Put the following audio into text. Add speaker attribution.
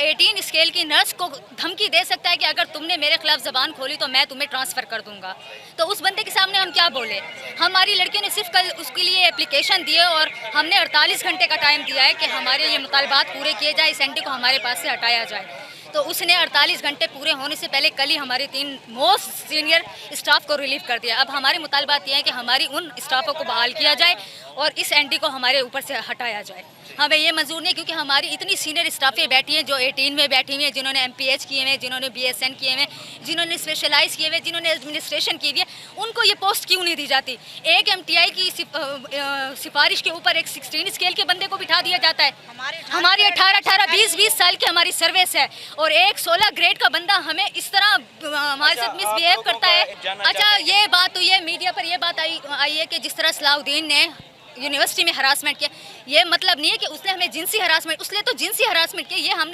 Speaker 1: 18 scale की nurse को धमकी दे सकता है कि अगर तुमने मेरे खिलाफ जबान खोली तो मैं तुम्हें ट्रांसफ़र कर दूंगा। तो उस बंदे के सामने हम क्या बोले? हमारी लड़कियों ने सिर्फ कल उसके लिए एप्लीकेशन दिए और हमने 48 घंटे का टाइम दिया है कि हमारे ये मुतालबात पूरे किए जाए, इस एंटी को हमारे पास से हटाया जाए। तो उसने 48 घंटे पूरे होने से पहले कल ही हमारे 3 मोस्ट सीनियर स्टाफ को रिलीव कर दिया। अब हमारे मुतालबात ये है कि हमारी उन स्टाफों को बहाल किया जाए और इस एंटी को हमारे ऊपर से हटाया जाए। हमें ये मंजूर नहीं, क्योंकि हमारी इतनी सीनियर स्टाफें बैठी हैं जो 18 में बैठी हुई हैं, जिन्होंने MPH किए हुए हैं, जिन्होंने BSN किए हुए हैं, जिन्होंने स्पेशलाइज किए हुए हैं, जिन्होंने एडमिनिस्ट्रेशन की हुई है, उनको ये पोस्ट क्यों नहीं दी जाती? एक MTI की सिफारिश के ऊपर एक 16 स्केल के बंदे को बिठा दिया जाता है। हमारी 18 20 साल की हमारी सर्विस है और एक 16 ग्रेड का बंदा हमें इस तरह हमारे साथ मिसबिहेव करता है। अच्छा, ये बात हुई है मीडिया पर, ये बात आई है कि जिस तरह सलाउद्दीन ने यूनिवर्सिटी में हरासमेंट किया, ये मतलब नहीं है कि उसने हमें जिनसी हरासमेंट, उसने तो जिनसी हरासमेंट किया, ये हमने